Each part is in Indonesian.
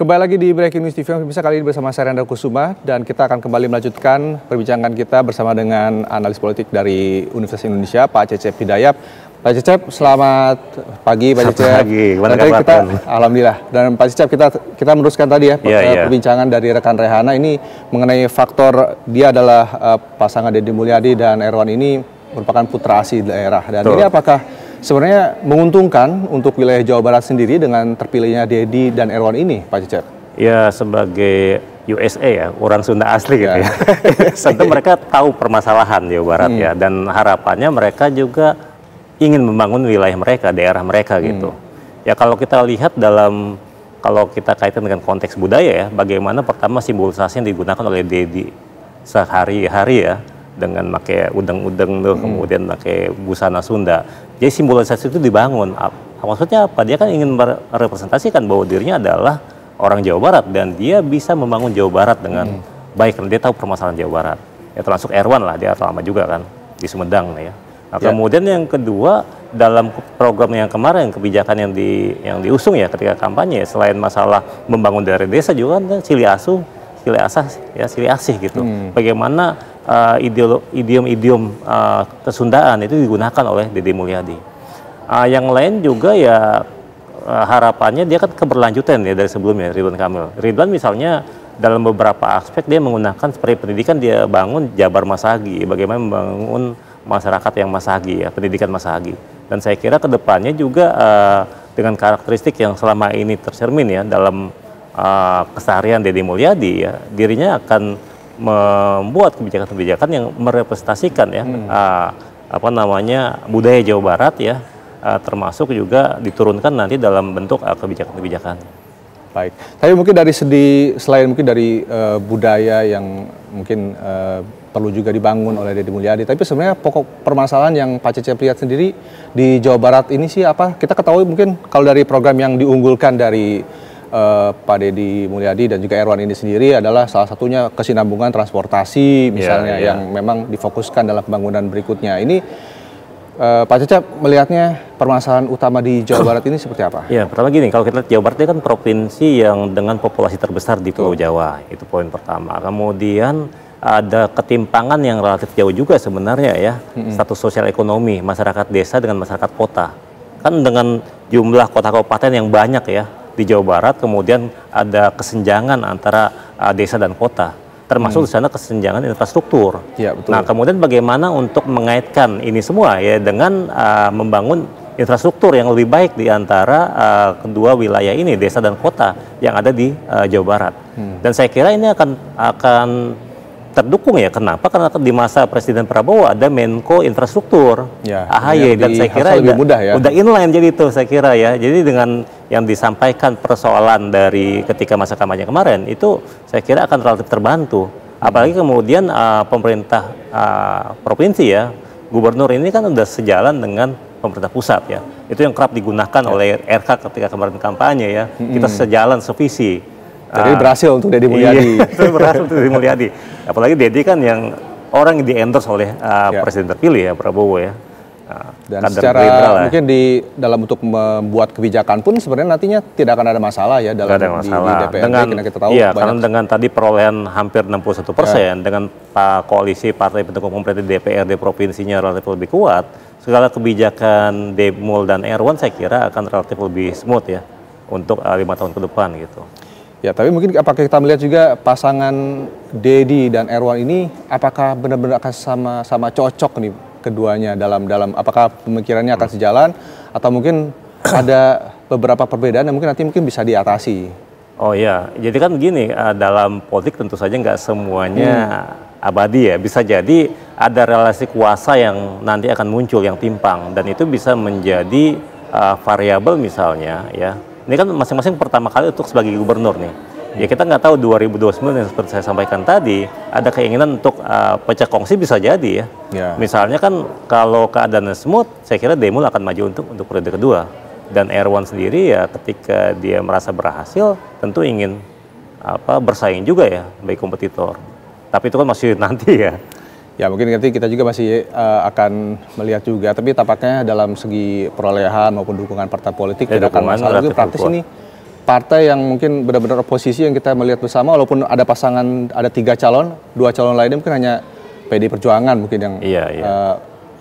Kembali lagi di Breaking News TV, bisa kali ini bersama saya Randa Kusuma dan kita akan kembali melanjutkan perbincangan kita bersama dengan analis politik dari Universitas Indonesia, Pak Cecep Hidayat. Pak Cecep, selamat pagi Pak Cecep. Selamat pagi, gimana kita, alhamdulillah. Dan Pak Cecep, kita meneruskan tadi ya perbincangan dari rekan Rehana ini mengenai faktor dia adalah pasangan Deddy Mulyadi dan Erwan ini merupakan putra asli daerah. Dan ini apakah sebenarnya menguntungkan untuk wilayah Jawa Barat sendiri dengan terpilihnya Deddy dan Erwan ini, Pak Cecep? Ya, sebagai USA ya, orang Sunda asli gitu ya. Tentu mereka tahu permasalahan Jawa Barat ya, dan harapannya mereka juga ingin membangun wilayah mereka, daerah mereka gitu. Ya kalau kita lihat kalau kita kaitkan dengan konteks budaya ya, bagaimana pertama simbolisasi yang digunakan oleh Deddy sehari-hari ya, dengan pakai udeng-udeng tuh, kemudian pakai busana Sunda. Jadi simbolisasi itu dibangun. Maksudnya apa? Dia kan ingin merepresentasikan bahwa dirinya adalah orang Jawa Barat dan dia bisa membangun Jawa Barat dengan baik karena dia tahu permasalahan Jawa Barat. Ya termasuk Erwan lah, dia lama juga kan di Sumedang ya. Nah, kemudian yang kedua, dalam program yang kemarin, kebijakan yang diusung ya ketika kampanye, selain masalah membangun daerah desa juga kan silih asih gitu. Bagaimana idiom-idiom kesundaan itu digunakan oleh Deddy Mulyadi. Yang lain juga ya harapannya dia kan keberlanjutan ya dari sebelumnya, Ridwan Kamil. Ridwan misalnya dalam beberapa aspek dia menggunakan seperti pendidikan, dia bangun Jabar Masagi, bagaimana membangun masyarakat yang Masagi ya, pendidikan Masagi. Dan saya kira kedepannya juga dengan karakteristik yang selama ini tercermin ya dalam keseharian Deddy Mulyadi ya, dirinya akan membuat kebijakan-kebijakan yang merepresentasikan ya budaya Jawa Barat ya, termasuk juga diturunkan nanti dalam bentuk kebijakan-kebijakan. Baik, tapi mungkin dari selain mungkin dari budaya yang mungkin perlu juga dibangun oleh Deddy Mulyadi, tapi sebenarnya pokok permasalahan yang Pak Cecep lihat sendiri di Jawa Barat ini sih apa? Kita ketahui mungkin kalau dari program yang diunggulkan dari Pak Deddy Mulyadi dan juga Erwan ini sendiri adalah salah satunya kesinambungan transportasi misalnya yang memang difokuskan dalam pembangunan berikutnya. Ini Pak Cecep melihatnya permasalahan utama di Jawa Barat ini seperti apa? Ya, pertama gini, kalau kita lihat Jawa Barat ini kan provinsi yang dengan populasi terbesar di Pulau Jawa, itu poin pertama. Kemudian ada ketimpangan yang relatif jauh juga sebenarnya ya, status sosial ekonomi masyarakat desa dengan masyarakat kota. Kan dengan jumlah kota kabupaten yang banyak ya di Jawa Barat, kemudian ada kesenjangan antara desa dan kota. Termasuk di sana kesenjangan infrastruktur. Ya, betul. Nah, kemudian bagaimana untuk mengaitkan ini semua ya dengan membangun infrastruktur yang lebih baik di antara kedua wilayah ini, desa dan kota yang ada di Jawa Barat. Dan saya kira ini akan terdukung ya. Kenapa? Karena di masa Presiden Prabowo ada Menko Infrastruktur AHY, dan saya kira udah inline jadi itu saya kira ya. Jadi dengan yang disampaikan persoalan dari ketika masa kampanye kemarin itu saya kira akan relatif terbantu. Apalagi kemudian pemerintah provinsi ya, gubernur ini kan udah sejalan dengan pemerintah pusat ya. Itu yang kerap digunakan oleh RK ketika kemarin kampanye ya. Kita sejalan sevisi. Jadi berhasil untuk Deddy Mulyadi. Iya, berhasil untuk Deddy Mulyadi. Apalagi Deddy kan yang orang yang di-endorse oleh presiden terpilih ya, Prabowo ya. Dan secara mungkin dalam untuk membuat kebijakan pun sebenarnya nantinya tidak akan ada masalah ya dalam di DPRD. Dengan, kita tahu karena dengan tadi perolehan hampir 61%, dengan koalisi partai pendukung pemerintah di DPRD provinsinya relatif lebih kuat, segala kebijakan Demul dan Erwan saya kira akan relatif lebih smooth ya untuk 5 tahun ke depan gitu. Ya, tapi mungkin apakah kita melihat juga pasangan Deddy dan Erwan ini apakah benar-benar akan sama cocok nih keduanya dalam apakah pemikirannya akan sejalan atau mungkin ada beberapa perbedaan yang mungkin bisa diatasi? Oh ya, jadi kan begini, dalam politik tentu saja nggak semuanya abadi ya. Bisa jadi ada relasi kuasa yang nanti akan muncul yang timpang dan itu bisa menjadi variabel misalnya ya. Ini kan masing-masing pertama kali untuk sebagai gubernur nih. Ya kita nggak tahu 2029 yang seperti saya sampaikan tadi, ada keinginan untuk pecah kongsi bisa jadi ya. Misalnya kan kalau keadaannya smooth, saya kira Demul akan maju untuk periode kedua. Dan Erwan sendiri ya ketika dia merasa berhasil, tentu ingin bersaing juga ya, baik kompetitor. Tapi itu kan masih nanti ya. Ya mungkin nanti kita juga masih akan melihat juga, tapi tampaknya dalam segi perolehan maupun dukungan partai politik tidak akan masalah. Praktis ini partai yang mungkin benar-benar oposisi yang kita melihat bersama, walaupun ada pasangan, ada 3 calon, 2 calon lainnya mungkin hanya PD Perjuangan mungkin yang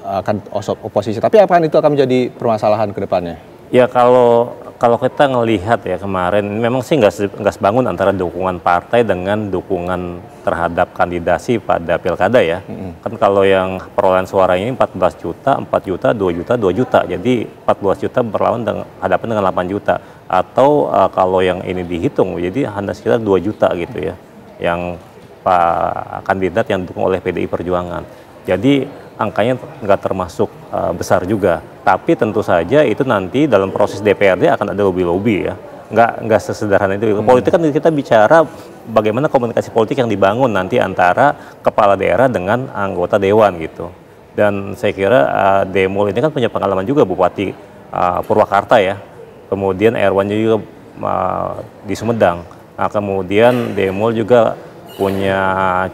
akan oposisi. Tapi apakah itu akan menjadi permasalahan ke depannya? Ya kalau kita ngelihat ya kemarin, memang sih nggak sebangun antara dukungan partai dengan dukungan terhadap kandidasi pada pilkada ya. Kan kalau yang perolehan suaranya ini 14 juta, 4 juta, 2 juta, 2 juta. Jadi 14 juta berlawan hadapan dengan 8 juta. Atau kalau yang ini dihitung, jadi hanya sekitar 2 juta gitu ya. Yang kandidat yang didukung oleh PDI Perjuangan. Jadi angkanya nggak termasuk besar juga. Tapi tentu saja itu nanti dalam proses DPRD akan ada lobby-lobby ya. Nggak sesederhana itu. Politik kan kita bicara bagaimana komunikasi politik yang dibangun nanti antara kepala daerah dengan anggota dewan gitu. Dan saya kira Demul ini kan punya pengalaman juga Bupati Purwakarta ya. Kemudian Erwan juga di Sumedang. Nah, kemudian Demul juga punya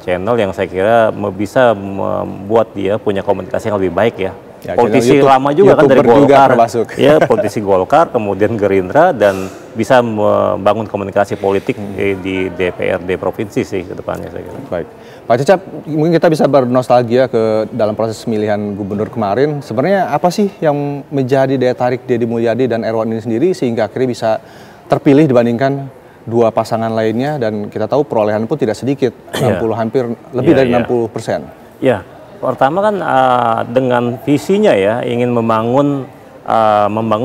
channel yang saya kira bisa membuat dia punya komunikasi yang lebih baik ya. Politisi YouTube, lama juga kan dari Golkar, ya politisi Golkar, kemudian Gerindra, dan bisa membangun komunikasi politik di DPRD provinsi sih ke depannya saya kira. Baik, Pak Cecep, mungkin kita bisa bernostalgia ke dalam proses pemilihan gubernur kemarin. Sebenarnya apa sih yang menjadi daya tarik Deddy Mulyadi dan Erwan ini sendiri sehingga akhirnya bisa terpilih dibandingkan 2 pasangan lainnya, dan kita tahu perolehan pun tidak sedikit, 60 hampir lebih dari 60%. Ya, pertama kan dengan visinya ya ingin membangun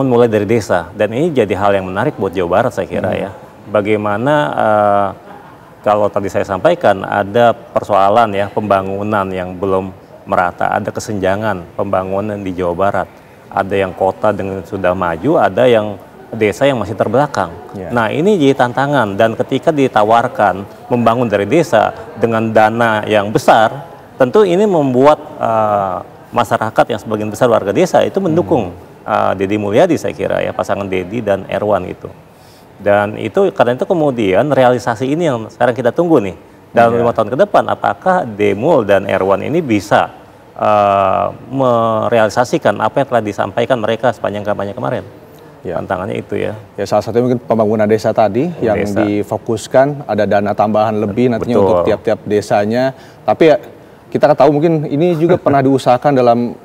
mulai dari desa, dan ini jadi hal yang menarik buat Jawa Barat saya kira ya. Bagaimana kalau tadi saya sampaikan ada persoalan ya pembangunan yang belum merata, ada kesenjangan pembangunan di Jawa Barat, ada yang kota dengan sudah maju, ada yang desa yang masih terbelakang. Nah ini jadi tantangan, dan ketika ditawarkan membangun dari desa dengan dana yang besar, tentu ini membuat masyarakat yang sebagian besar warga desa itu mendukung Deddy Mulyadi saya kira ya, pasangan Deddy dan Erwan itu. Dan itu karena itu kemudian realisasi ini yang sekarang kita tunggu nih dalam 5 tahun ke depan, apakah Demul dan Erwan ini bisa merealisasikan apa yang telah disampaikan mereka sepanjang kampanye kemarin. Tantangannya itu ya. Ya salah satunya mungkin pembangunan desa tadi yang difokuskan, ada dana tambahan lebih nantinya untuk tiap-tiap desanya. Tapi ya kita tahu mungkin ini juga pernah diusahakan dalam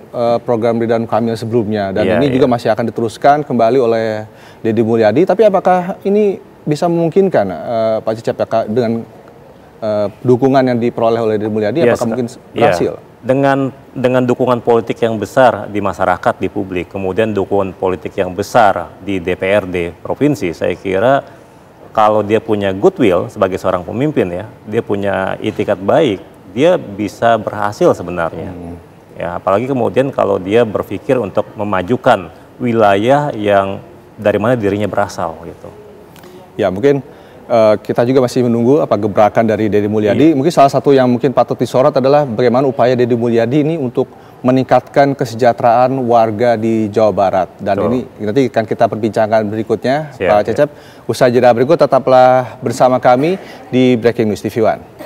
program Ridwan Kamil sebelumnya, dan ini juga masih akan diteruskan kembali oleh Deddy Mulyadi. Tapi apakah ini bisa memungkinkan Pak Cecep dengan dukungan yang diperoleh oleh Deddy Mulyadi, apakah mungkin berhasil? Dengan dukungan politik yang besar di masyarakat, di publik, kemudian dukungan politik yang besar di DPRD provinsi, saya kira kalau dia punya goodwill sebagai seorang pemimpin ya, dia punya itikat baik, dia bisa berhasil sebenarnya. Ya, apalagi kemudian kalau dia berpikir untuk memajukan wilayah yang dari mana dirinya berasal gitu. Ya mungkin kita juga masih menunggu apa gebrakan dari Deddy Mulyadi. Mungkin salah satu yang mungkin patut disorot adalah bagaimana upaya Deddy Mulyadi ini untuk meningkatkan kesejahteraan warga di Jawa Barat. Dan ini nanti akan kita perbincangkan berikutnya. Pak Cecep, usai jeda berikut tetaplah bersama kami di Breaking News TV One.